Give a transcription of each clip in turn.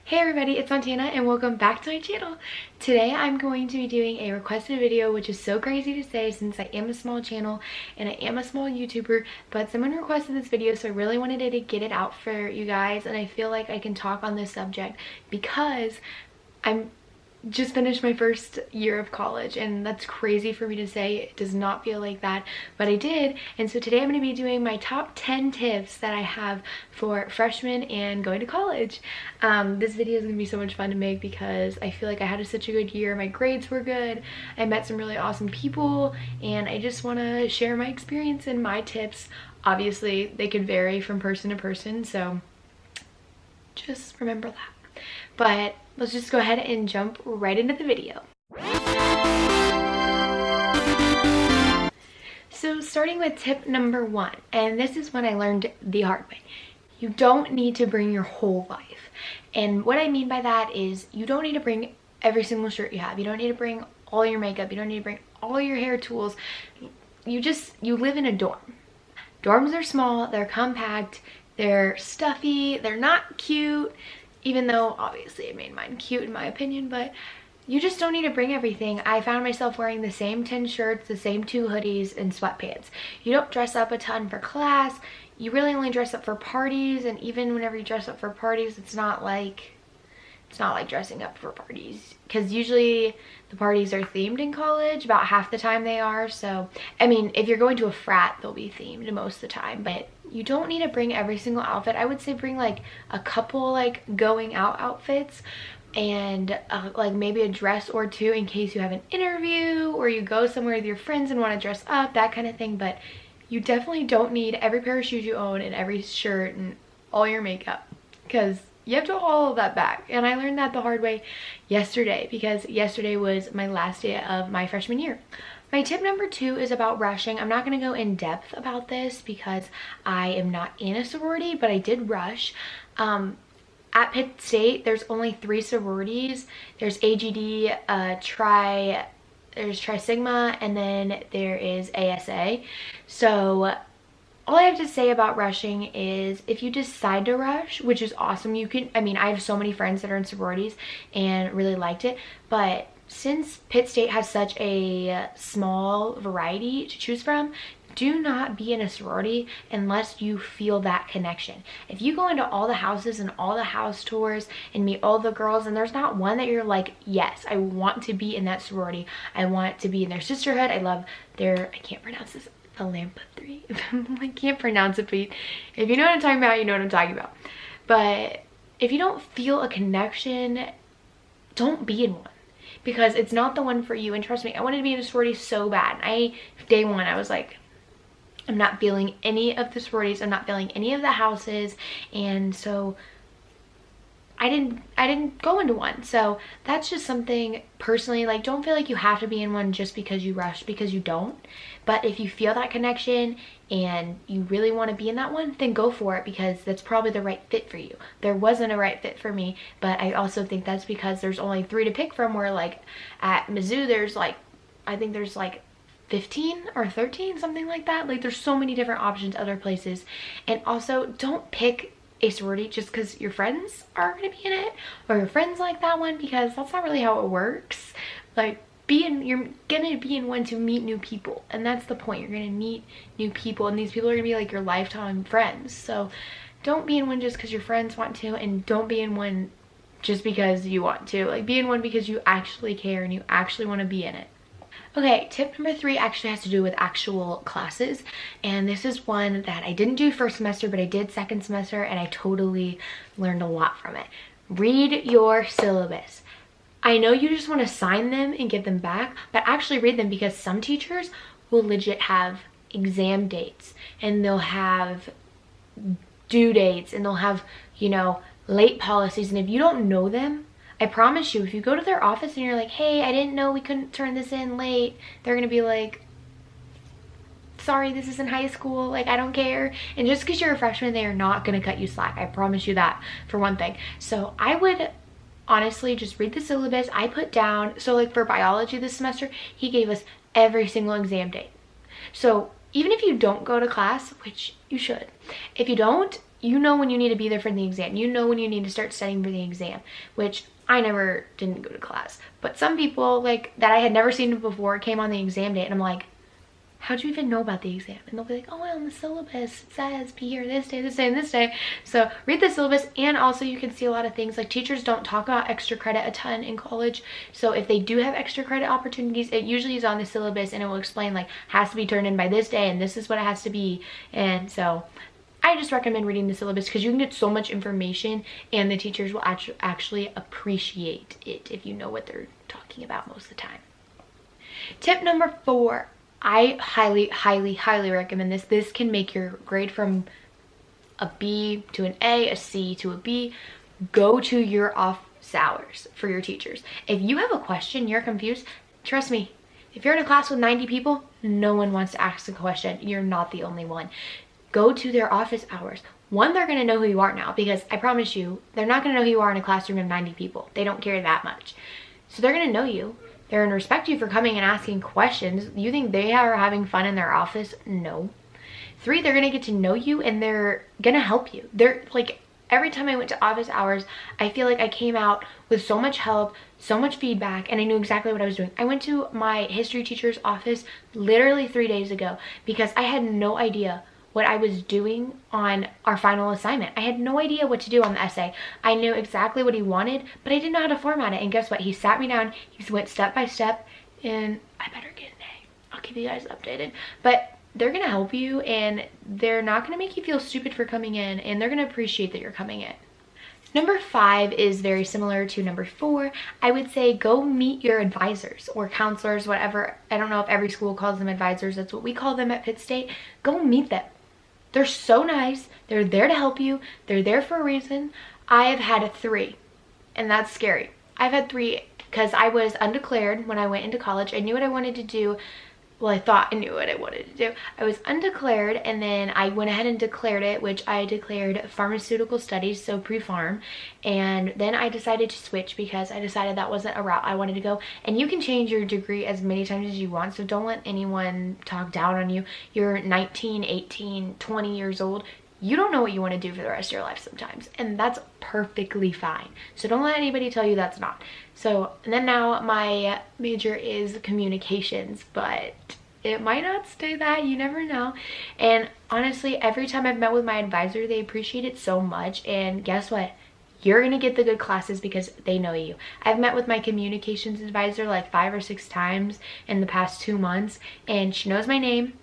Hey everybody, it's Montana and welcome back to my channel. Today I'm going to be doing a requested video, which is so crazy to say since I am a small channel and I am a small YouTuber, but someone requested this video, so I really wanted to get it out for you guys, and I feel like I can talk on this subject because I'm just finished my first year of college, and that's crazy for me to say. It does not feel like that, but I did. And so today I'm going to be doing my top 10 tips that I have for freshmen and going to college. This video is going to be so much fun to make because I feel like I had such a good year. My grades were good, I met some really awesome people, and I just want to share my experience and my tips. Obviously they could vary from person to person, so just remember that. But let's just go ahead and jump right into the video. So starting with tip number 1, and this is one I learned the hard way. You don't need to bring your whole life. And what I mean by that is you don't need to bring every single shirt you have. You don't need to bring all your makeup. You don't need to bring all your hair tools. You live in a dorm. Dorms are small, they're compact, they're stuffy, they're not cute. Even though obviously it made mine cute in my opinion, but you just don't need to bring everything. I found myself wearing the same 10 shirts, the same 2 hoodies, and sweatpants. You don't dress up a ton for class. You really only dress up for parties, and even whenever you dress up for parties, it's not like dressing up for parties, because usually the parties are themed in college. About half the time they are. So I mean, if you're going to a frat, they'll be themed most of the time, but you don't need to bring every single outfit. I would say bring like a couple like going out outfits, and like maybe a dress or two in case you have an interview or you go somewhere with your friends and want to dress up, that kind of thing. But you definitely don't need every pair of shoes you own and every shirt and all your makeup, because you have to hold all of that back. And I learned that the hard way yesterday, because yesterday was my last day of my freshman year. My tip number 2 is about rushing. I'm not going to go in depth about this because I am not in a sorority, but I did rush. At Pitt State, there's only 3 sororities. There's AGD, there's Tri Sigma, and then there is ASA. So all I have to say about rushing is if you decide to rush, which is awesome, you can, I mean, I have so many friends that are in sororities and really liked it, but since Pitt State has such a small variety to choose from, do not be in a sorority unless you feel that connection. If you go into all the houses and all the house tours and meet all the girls and there's not one that you're like, yes, I want to be in that sorority, I want to be in their sisterhood, I love their, I can't pronounce this, the Lampa 3. I can't pronounce it, but if you know what I'm talking about, you know what I'm talking about. But if you don't feel a connection, don't be in one, because it's not the one for you. And trust me, I wanted to be in a sorority so bad. Day 1, I was like, I'm not feeling any of the sororities, I'm not feeling any of the houses, and so I didn't go into one. So that's just something personally, like, don't feel like you have to be in one just because you rushed, because you don't. But if you feel that connection and you really want to be in that one, then go for it, because that's probably the right fit for you. There wasn't a right fit for me, but I also think that's because there's only 3 to pick from, where like at Mizzou there's like, I think there's like 15 or 13, something like that. Like, there's so many different options other places. And also, don't pick a sorority just because your friends are going to be in it or your friends like that one, because that's not really how it works. Like, you're gonna be in one to meet new people, and that's the point. You're gonna meet new people, and these people are gonna be like your lifetime friends. So don't be in one just because your friends want to, and don't be in one just because you want to. Like, be in one because you actually care and you actually want to be in it. Okay, tip number 3 actually has to do with actual classes, and this is one that I didn't do first semester, but I did second semester, and I totally learned a lot from it. Read your syllabus. I know you just want to sign them and give them back, but actually read them, because some teachers will legit have exam dates, and they'll have due dates, and they'll have, you know, late policies, and if you don't know them, I promise you, if you go to their office and you're like, hey, I didn't know we couldn't turn this in late, they're gonna be like, sorry, this is in high school, like, I don't care. And just because you're a freshman, they are not gonna cut you slack. I promise you that, for one thing. So I would honestly just read the syllabus. I put down, so like for biology this semester, he gave us every single exam date. So even if you don't go to class, which you should, if you don't, you know when you need to be there for the exam. You know when you need to start studying for the exam, which I never didn't go to class. But some people like that I had never seen before came on the exam day, and I'm like, how'd you even know about the exam? And they'll be like, oh, on the syllabus it says be here this day, this day, and this day. So read the syllabus, and also you can see a lot of things. Like, teachers don't talk about extra credit a ton in college. So if they do have extra credit opportunities, it usually is on the syllabus, and it will explain like has to be turned in by this day, and this is what it has to be. And so I just recommend reading the syllabus because you can get so much information, and the teachers will actually appreciate it if you know what they're talking about most of the time. Tip number 4. I highly, highly, highly recommend this. This can make your grade from a B to an A C to a B. Go to your office hours for your teachers. If you have a question, you're confused, trust me, if you're in a class with 90 people, no one wants to ask a question. You're not the only one. Go to their office hours. One, they're gonna know who you are now, because I promise you, they're not gonna know who you are in a classroom of 90 people. They don't care that much. So they're gonna know you. They're gonna respect you for coming and asking questions. You think they are having fun in their office? No. 3, they're gonna get to know you, and they're gonna help you. They're like, every time I went to office hours, I feel like I came out with so much help, so much feedback, and I knew exactly what I was doing. I went to my history teacher's office literally 3 days ago because I had no idea what I was doing on our final assignment. I had no idea what to do on the essay. I knew exactly what he wanted, but I didn't know how to format it. And guess what? He sat me down, he went step by step, and I better get an A. I'll keep you guys updated. But they're gonna help you, and they're not gonna make you feel stupid for coming in, and they're gonna appreciate that you're coming in. Number 5 is very similar to number 4. I would say go meet your advisors or counselors, whatever. I don't know if every school calls them advisors. That's what we call them at Pitt State. Go meet them. They're so nice. They're there to help you. They're there for a reason. I have had 3, and that's scary. I've had 3 because I was undeclared when I went into college. I knew what I wanted to do. Well, I thought I knew what I wanted to do. I was undeclared, and then I went ahead and declared it, which I declared pharmaceutical studies, so pre-pharm. And then I decided to switch because I decided that wasn't a route I wanted to go. And you can change your degree as many times as you want, so don't let anyone talk down on you. You're 19, 18, 20 years old. You don't know what you want to do for the rest of your life sometimes, and that's perfectly fine. So don't let anybody tell you that's not. So, and then now my major is communications, but it might not stay that, you never know. And honestly, every time I've met with my advisor, they appreciate it so much. And guess what? You're gonna get the good classes because they know you. I've met with my communications advisor like 5 or 6 times in the past 2 months, and she knows my name.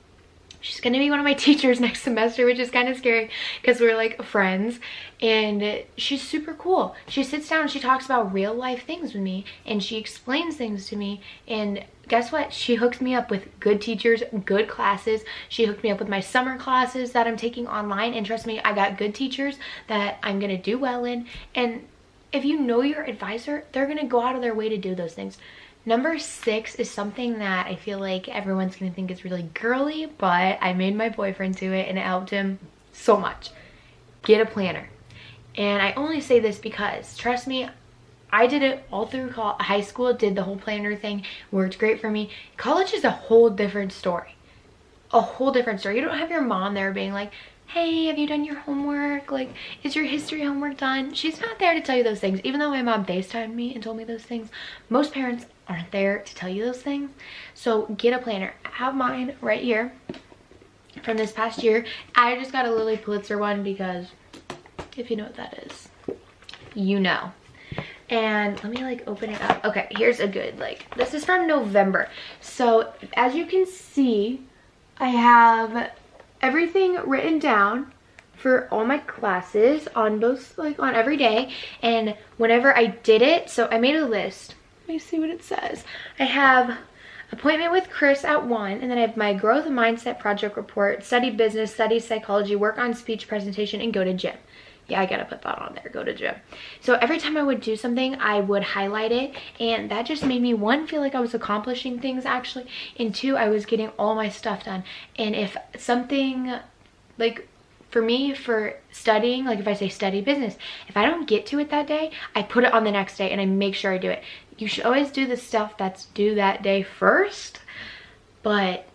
She's gonna be one of my teachers next semester, which is kind of scary because we're like friends, and she's super cool. She sits down and she talks about real life things with me, and she explains things to me, and guess what? She hooks me up with good teachers, good classes. She hooked me up with my summer classes that I'm taking online, and trust me, I got good teachers that I'm gonna do well in. And if you know your advisor, they're gonna go out of their way to do those things. Number 6 is something that I feel like everyone's gonna think is really girly, but I made my boyfriend do it and it helped him so much. Get a planner. And I only say this because, trust me, I did it all through high school, did the whole planner thing, worked great for me. College is a whole different story. A whole different story. You don't have your mom there being like, hey, have you done your homework? Like, is your history homework done? She's not there to tell you those things. Even though my mom FaceTimed me and told me those things, most parents aren't there to tell you those things. So get a planner. I have mine right here from this past year. I just got a Lily Pulitzer one because if you know what that is, you know. And let me like open it up. Okay, here's a good, like, this is from November. So as you can see, I have everything written down for all my classes on both, like, on every day. And whenever I did it, so I made a list. Let me see what it says. I have appointment with Chris at 1, and then I have my growth mindset project report, study business, study psychology, work on speech presentation, and go to gym. Yeah, I gotta put that on there, go to gym. So every time I would do something, I would highlight it, and that just made me, 1, feel like I was accomplishing things actually, and 2, I was getting all my stuff done. And if something, like, for me, for studying, like if I say study business, if I don't get to it that day, I put it on the next day and I make sure I do it. You should always do the stuff that's due that day first, but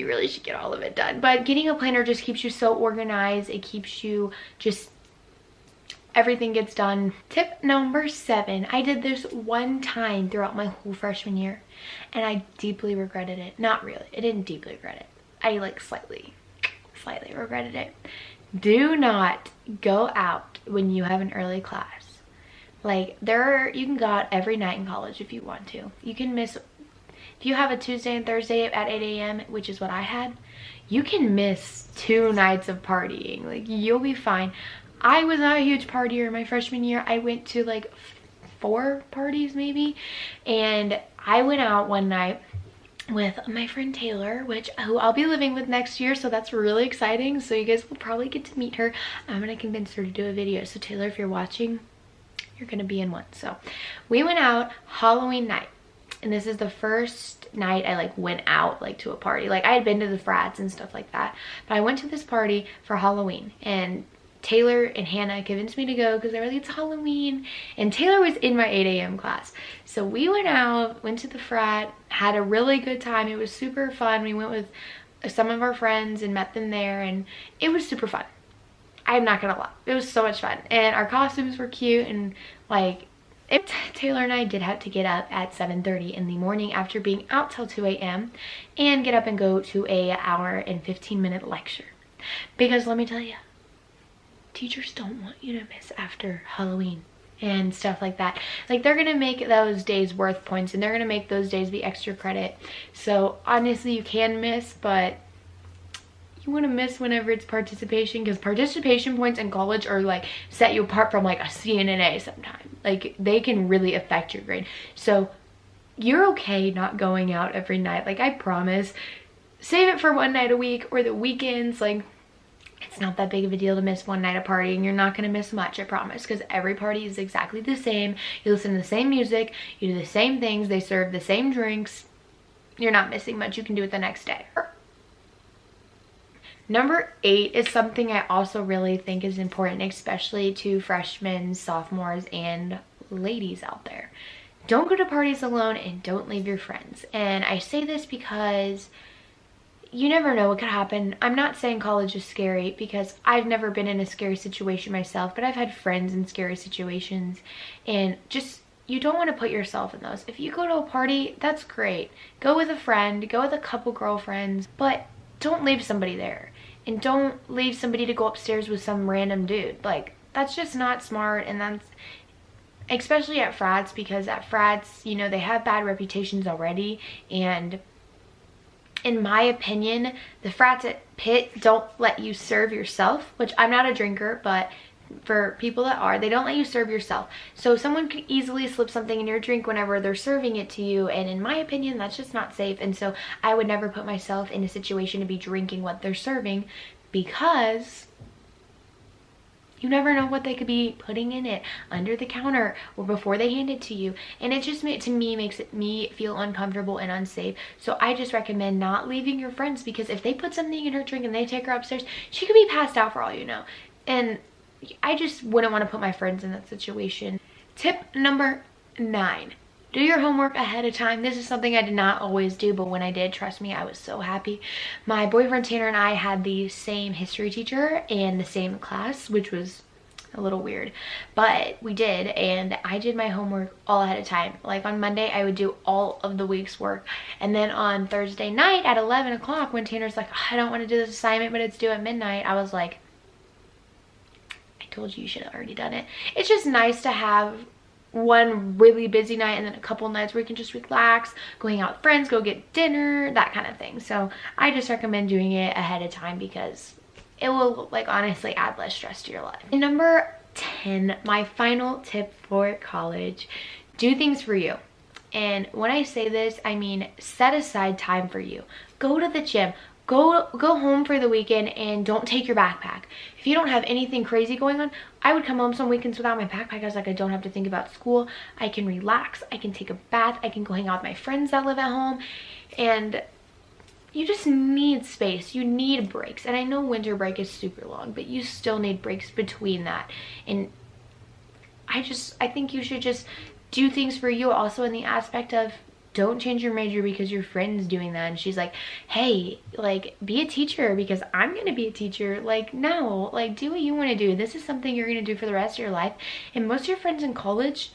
you really should get all of it done. But getting a planner just keeps you so organized. It keeps you just, everything gets done. Tip number 7. I did this one time throughout my whole freshman year and I deeply regretted it. Not really. I didn't deeply regret it. I like slightly regretted it. Do not go out when you have an early class. Like you can go out every night in college if you want to. You can miss, if you have a Tuesday and Thursday at 8 a.m., which is what I had, you can miss 2 nights of partying. Like you'll be fine. I was not a huge partier my freshman year. I went to like 4 parties maybe, and I went out one night with my friend Taylor, who I'll be living with next year, so that's really exciting. So you guys will probably get to meet her. I'm gonna convince her to do a video. So Taylor, if you're watching, you're gonna be in one. So we went out Halloween night, and this is the first night I like went out like to a party. Like I had been to the frats and stuff like that, but I went to this party for Halloween, and Taylor and Hannah convinced me to go because they were like, it's Halloween, and Taylor was in my 8 a.m. class. So we went out, went to the frat, had a really good time. It was super fun. We went with some of our friends and met them there, and it was super fun. I'm not gonna lie, it was so much fun, and our costumes were cute, and like Taylor and I did have to get up at 7:30 in the morning after being out till 2 a.m. and get up and go to a hour and 15-minute lecture, because let me tell you, teachers don't want you to miss after Halloween and stuff like that. Like they're gonna make those days worth points, and they're gonna make those days be extra credit. So honestly, you can miss, but you want to miss whenever it's participation, because participation points in college are like set you apart from like a C and an A sometimes. Like they can really affect your grade. So you're okay not going out every night. Like I promise, save it for one night a week or the weekends. Like it's not that big of a deal to miss one night of partying. You're not going to miss much, I promise, because every party is exactly the same. You listen to the same music, you do the same things, they serve the same drinks. You're not missing much. You can do it the next day. Number 8 is something I also really think is important, especially to freshmen, sophomores, and ladies out there. Don't go to parties alone and don't leave your friends. And I say this because you never know what could happen. I'm not saying college is scary, because I've never been in a scary situation myself, but I've had friends in scary situations, and just, you don't want to put yourself in those. If you go to a party, that's great. Go with a friend, go with a couple girlfriends, but don't leave somebody there. And don't leave somebody to go upstairs with some random dude. Like, that's just not smart, and that's, especially at frats, because at frats, you know, they have bad reputations already, and in my opinion, the frats at Pitt don't let you serve yourself, which I'm not a drinker, but for people that are, they don't let you serve yourself. So someone could easily slip something in your drink whenever they're serving it to you, and in my opinion, that's just not safe. And so I would never put myself in a situation to be drinking what they're serving, because you never know what they could be putting in it under the counter or before they hand it to you. And it just makes me feel uncomfortable and unsafe. So I just recommend not leaving your friends, because if they put something in her drink and they take her upstairs, she could be passed out for all you know. And I just wouldn't want to put my friends in that situation. Tip number 9. Do your homework ahead of time. This is something I did not always do, but when I did, trust me, I was so happy. My boyfriend Tanner and I had the same history teacher and the same class, which was a little weird, but we did, and I did my homework all ahead of time. Like on Monday, I would do all of the week's work, and then on Thursday night at 11 o'clock, when Tanner's like, I don't want to do this assignment, but it's due at midnight, I was like, I told you should have already done it. It's just nice to have one really busy night and then a couple nights where you can just relax, going out with friends, go get dinner, that kind of thing. So I just recommend doing it ahead of time, because it will, like, honestly add less stress to your life. And number 10, my final tip for college: do things for you. And when I say this, I mean set aside time for you. Go to the gym. Go home for the weekend and don't take your backpack. If you don't have anything crazy going on, I would come home some weekends without my backpack. I was like, I don't have to think about school. I can relax. I can take a bath. I can go hang out with my friends that live at home. And you just need space. You need breaks. And I know winter break is super long, but you still need breaks between that. And I think you should just do things for you, also in the aspect of don't change your major because your friend's doing that and she's like, hey, like, be a teacher because I'm gonna be a teacher. Like, no, like, do what you want to do. This is something you're gonna do for the rest of your life. And most of your friends in college,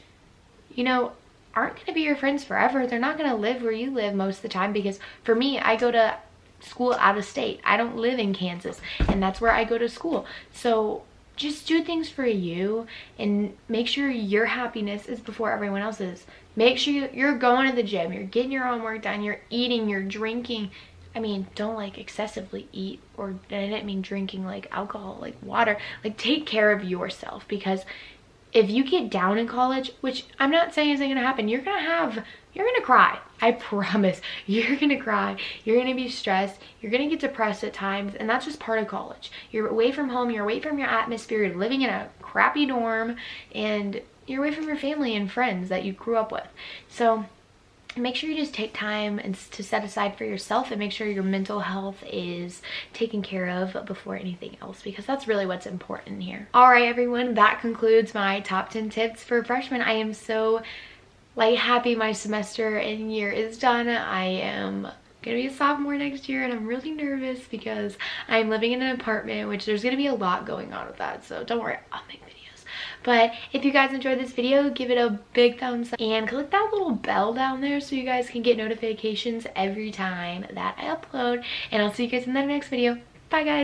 you know, aren't gonna be your friends forever. They're not gonna live where you live most of the time, because for me, I go to school out of state. I don't live in Kansas, and that's where I go to school. So just do things for you and make sure your happidness is before everyone else's. Make sure you're going to the gym, you're getting your homework done, you're eating, you're drinking. I mean, don't like excessively eat, or I didn't mean drinking like alcohol, like water. Like, take care of yourself, because if you get down in college, which I'm not saying isn't gonna happen, you're gonna cry. I promise. You're gonna cry. You're gonna be stressed. You're gonna get depressed at times, and that's just part of college. You're away from home, you're away from your atmosphere, you're living in a crappy dorm, and you're away from your family and friends that you grew up with. So make sure you just take time and to set aside for yourself, and make sure your mental health is taken care of before anything else, because that's really what's important here. All right, everyone, that concludes my top 10 tips for freshmen. I am so like happy my semester and year is done. I am gonna be a sophomore next year, and I'm really nervous because I'm living in an apartment, which there's gonna be a lot going on with that, so don't worry, I'll make videos. But if you guys enjoyed this video, give it a big thumbs up and click that little bell down there so you guys can get notifications every time that I upload. And I'll see you guys in the next video. Bye, guys.